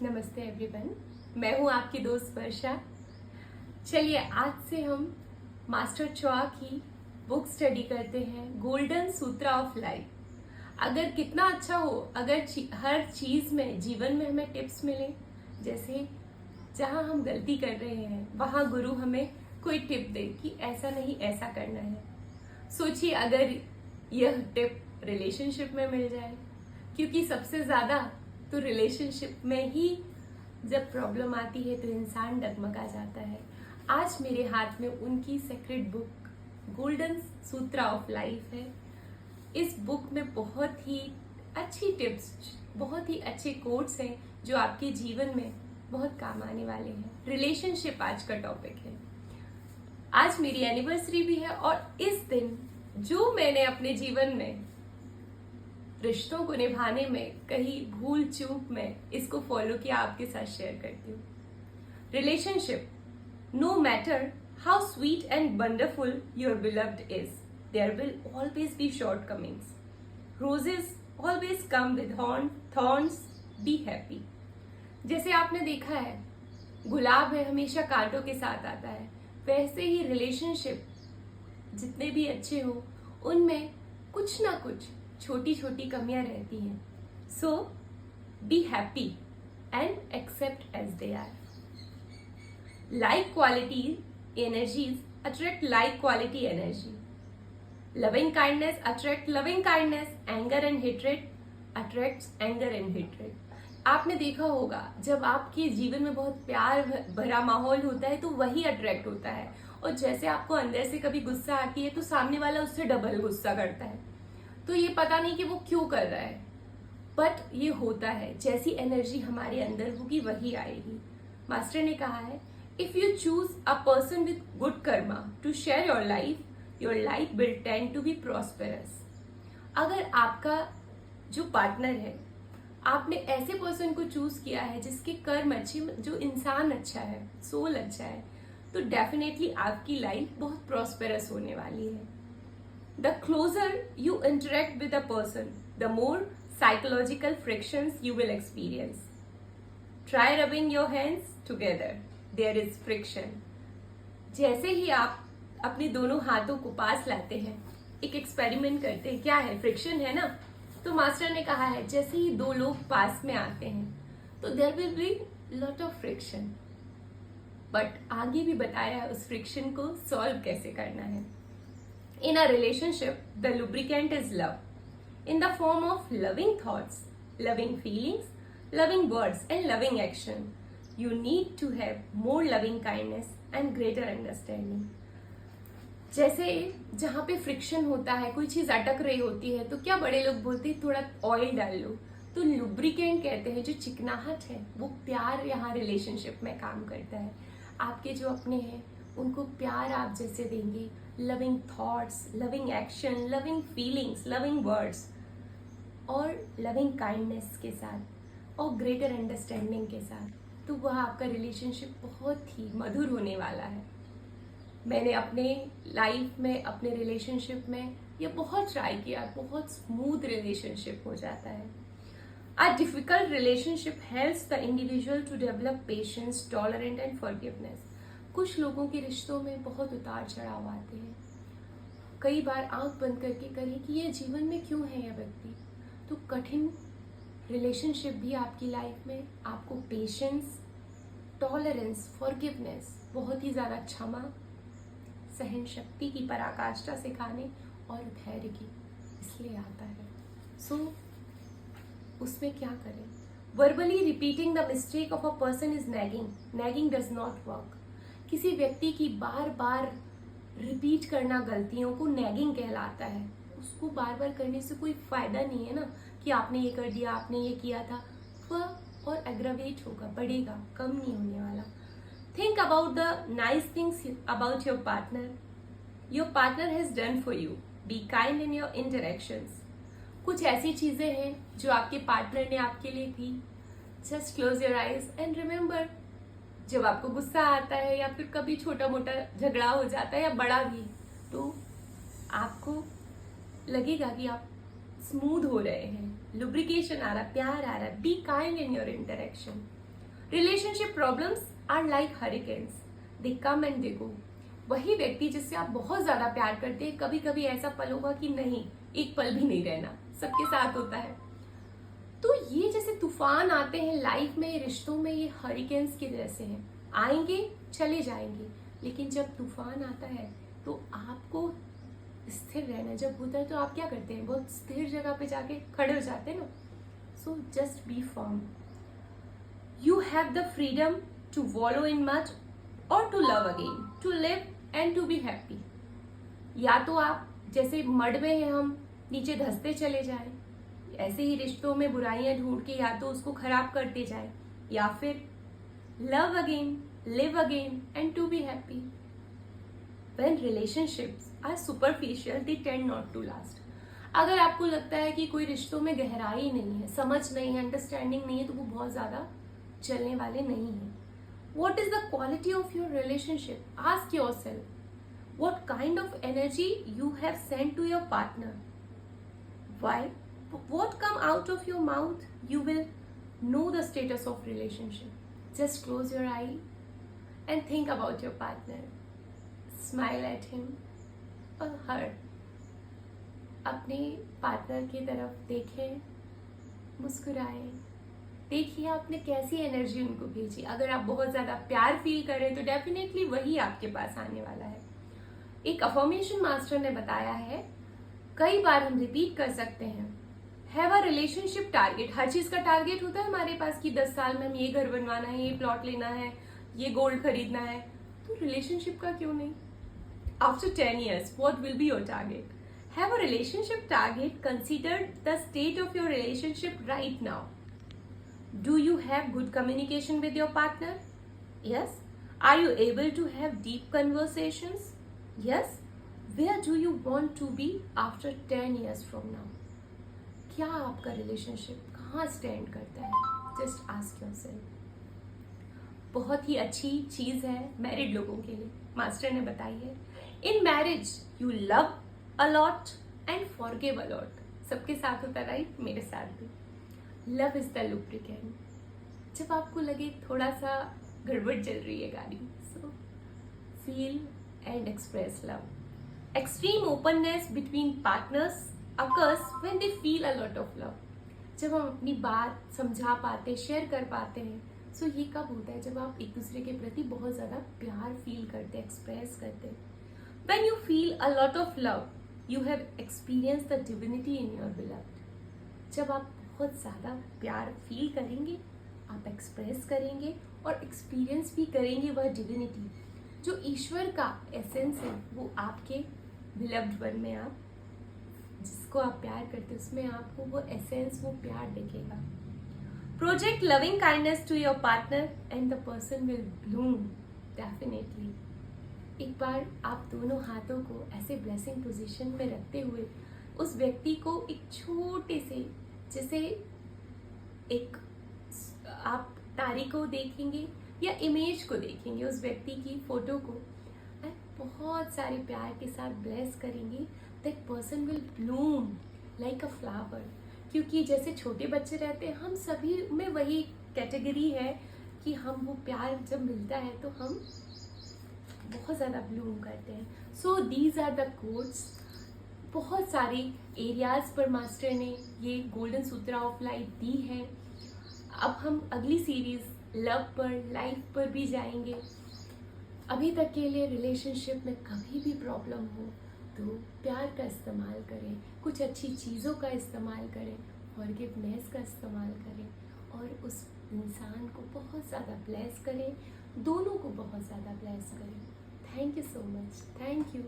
नमस्ते एवरीवन, मैं हूं आपकी दोस्त वर्षा। चलिए आज से हम मास्टर च्वा की बुक स्टडी करते हैं, गोल्डन सूत्रा ऑफ लाइफ। अगर कितना अच्छा हो अगर हर चीज में जीवन में हमें टिप्स मिले, जैसे जहां हम गलती कर रहे हैं वहां गुरु हमें कोई टिप दे कि ऐसा नहीं ऐसा करना है। सोचिए अगर यह टिप रिलेशनशिप में मिल जाए, क्योंकि सबसे ज्यादा तो रिलेशनशिप में ही जब प्रॉब्लम आती है तो इंसान डगमगा जाता है। आज मेरे हाथ में उनकी secret book golden sutra of life है। इस बुक में बहुत ही अच्छी टिप्स, बहुत ही अच्छे कोट्स हैं जो आपके जीवन में बहुत काम आने वाले हैं। रिलेशनशिप आज का टॉपिक है। आज मेरी एनिवर्सरी भी है और इस दिन जो मैंने अपने जीवन में रिश्तों को निभाने में कहीं भूल चूक में इसको फॉलो किया, आपके साथ शेयर करती हूँ। Relationship, no matter how sweet and wonderful your beloved is, there will always be shortcomings. Roses always come with thorns, be happy. जैसे आपने देखा है गुलाब है हमेशा कांटों के साथ आता है, वैसे ही रिलेशनशिप जितने भी अच्छे हो उनमें कुछ ना कुछ छोटी छोटी कमियां रहती हैं। So be happy and accept as they are. Like quality energies attract like quality energy. Loving kindness attract loving kindness. Anger and hatred attracts anger and hatred. आपने देखा होगा जब आपके जीवन में बहुत प्यार भरा माहौल होता है तो वही अट्रैक्ट होता है, और जैसे आपको अंदर से कभी गुस्सा आती है तो सामने वाला उससे डबल गुस्सा करता है। तो ये पता नहीं कि वो क्यों कर रहा है, बट ये होता है। जैसी एनर्जी हमारे अंदर होगी वही आएगी। मास्टर ने कहा है, if you choose a person with good karma to share your life will tend to be prosperous. अगर आपका जो पार्टनर है, आपने ऐसे पर्सन को चूज किया है जिसके कर्म अच्छे, जो इंसान अच्छा है, सोल अच्छा है, तो डेफिनेटली आपकी लाइफ बहुत प्रॉस्पेरस होने वाली है। The closer you interact with a person, the more psychological frictions you will experience. Try rubbing your hands together. There is friction. जैसे ही आप अपने दोनों हाथों को पास लाते हैं, एक एक्सपेरिमेंट करते हैं, क्या है? फ्रिक्शन है ना। तो मास्टर ने कहा है जैसे ही दो लोग पास में आते हैं तो there will be lot of friction, but आगे भी बताया है उस फ्रिक्शन को सॉल्व कैसे करना है। In a relationship, the lubricant is love, in the form of loving thoughts, loving feelings, loving words, and loving action. You need to have more loving kindness and greater understanding. जैसे जहाँ पे friction होता है, कोई चीज अटक रही होती है, तो क्या बड़े लोग बोलते हैं थोड़ा ऑयल डाल लो, तो लुब्रिकेंट कहते हैं। जो चिकनाहट है वो प्यार यहाँ रिलेशनशिप में काम करता है। आपके जो अपने हैं उनको प्यार आप जैसे देंगे, loving thoughts, loving action, loving feelings, loving words और लविंग काइंडनेस के साथ और ग्रेटर अंडरस्टैंडिंग के साथ, तो वह आपका रिलेशनशिप बहुत ही मधुर होने वाला है। मैंने अपने लाइफ में, अपने रिलेशनशिप में ये बहुत ट्राई किया, बहुत स्मूथ रिलेशनशिप हो जाता है। A difficult relationship helps the individual to develop patience, tolerant and forgiveness. कुछ लोगों के रिश्तों में बहुत उतार चढ़ाव आते हैं। कई बार आंख बंद करके करें कि ये जीवन में क्यों है यह व्यक्ति, तो कठिन रिलेशनशिप भी आपकी लाइफ में आपको पेशेंस, टॉलरेंस, फॉरगिवनेस, बहुत ही ज़्यादा क्षमा, सहन शक्ति की पराकाष्ठा सिखाने और धैर्य की इसलिए आता है। सो उसमें क्या करें? Verbally repeating the mistake of a person is nagging does not work. किसी व्यक्ति की बार बार रिपीट करना गलतियों को नैगिंग कहलाता है। उसको बार बार करने से कोई फायदा नहीं है ना, कि आपने ये कर दिया, आपने ये किया था, वह और एग्रावेट होगा, बढ़ेगा, कम नहीं होने वाला। Think about the nice things about your partner. Your partner has done for you. B kind in your interactions. कुछ ऐसी चीजें हैं जो आपके पार्टनर ने आपके लिए की। Just close your eyes and remember, जब आपको गुस्सा आता है या फिर कभी छोटा मोटा झगड़ा हो जाता है या बड़ा भी, तो आपको लगेगा कि आप स्मूथ हो रहे हैं, लुब्रिकेशन आ रहा, प्यार आ रहा है। Be kind in your interaction. Relationship problems are like hurricanes, they come and they go. वही व्यक्ति जिससे आप बहुत ज्यादा प्यार करते हैं, कभी कभी ऐसा पल होगा कि नहीं, एक पल भी नहीं रहना, सबके साथ होता है। तो ये जैसे तूफान आते हैं लाइफ में, रिश्तों में, ये हरिकेन्स की तरह से हैं, आएंगे चले जाएंगे। लेकिन जब तूफान आता है तो आपको स्थिर रहना जब होता है तो आप क्या करते हैं, बहुत स्थिर जगह पे जाके खड़े हो जाते हैं ना। So just be firm. You have the freedom to wallow in mud और to love again, to live and to be happy. या तो आप जैसे मड में हैं हम, नीचे धंसते चले जाएं, ऐसे ही रिश्तों में बुराइयां ढूंढ के या तो उसको खराब करते जाएं, या फिर love again, live again and to be happy. When relationships are superficial, they tend not to last. अगर आपको लगता है कि कोई रिश्तों में गहराई नहीं है, समझ नहीं है, अंडरस्टैंडिंग नहीं है, तो वो बहुत ज्यादा चलने वाले नहीं है। What is the quality of your relationship? Ask yourself what kind of energy you have sent to your partner. Why? What come out of your mouth? You will know the status of relationship. Just close your eye and think about your partner. Smile at him or her. अपने partner की तरफ देखें, मुस्कुराएं, देखिए आपने कैसी energy उनको भेजी। अगर आप बहुत ज्यादा प्यार फील करें तो डेफिनेटली वही आपके पास आने वाला है। एक अफर्मेशन मास्टर ने बताया है, कई बार हम रिपीट कर सकते हैं, हैव अ रिलेशनशिप टारगेट। हर चीज का टारगेट होता है हमारे पास कि 10 साल में हम ये घर बनवाना है, ये प्लॉट लेना है, ये गोल्ड खरीदना है। तो रिलेशनशिप का क्यों नहीं? After 10 years, what will be your target? Have a relationship target. Consider the state of your relationship right now. Do you have good communication with your partner? Yes. Are you able to have deep conversations? Yes. Where do you want to be after 10 years from now? क्या आपका relationship कहाँ stand करता है? Just ask yourself. बहुत ही अच्छी चीज है married लोगों के लिए, मास्टर ने बताई है। In marriage you love a lot and forgive a lot. सबके साथ होता है राइट, मेरे साथ भी। Love is the lubricant. जब आपको लगे थोड़ा सा गड़बड़ चल रही है गाड़ी, so feel and express love. Extreme openness between partners occurs when they feel a lot of love. जब हम अपनी बात समझा पाते, शेयर कर पाते हैं, सो ये कब होता है? जब आप एक दूसरे के प्रति बहुत ज्यादा प्यार फील करते, एक्सप्रेस करते। When you feel a lot of love, you have experienced the divinity in your beloved. जब आप बहुत ज्यादा प्यार फील करेंगे, आप एक्सप्रेस करेंगे और एक्सपीरियंस भी करेंगे वह डिविनिटी, जो ईश्वर का एसेंस है, वो आपके बिलव्ड वन में, आप जिसको आप प्यार करते, उसमें आपको वो एसेंस, वो प्यार दिखेगा। Project loving kindness to your partner and the person will bloom definitely. एक बार आप दोनों हाथों को ऐसे ब्लेसिंग पोजीशन में रखते हुए उस व्यक्ति को एक छोटे से, जैसे एक आप तारीख को देखेंगे या इमेज को देखेंगे, उस व्यक्ति की फोटो को बहुत सारे प्यार के साथ ब्लेस करेंगे। That person will Bloom like a flower. क्योंकि जैसे छोटे बच्चे रहते हैं, हम सभी में वही कैटेगरी है कि हम वो प्यार जब मिलता है तो हम बहुत ज़्यादा ब्लूम करते हैं। So these are the quotes. बहुत सारे एरियाज पर मास्टर ने ये गोल्डन सूत्रा ऑफ लाइफ दी है। अब हम अगली सीरीज लव पर, लाइफ पर भी जाएंगे। अभी तक के लिए रिलेशनशिप में कभी भी प्रॉब्लम हो तो प्यार का इस्तेमाल करें, कुछ अच्छी चीज़ों का इस्तेमाल करें, फॉरगिवनेस का इस्तेमाल करें और उस इंसान को बहुत ज़्यादा ब्लेस करें, दोनों को बहुत ज़्यादा ब्लेस करें। Thank you so much. Thank you.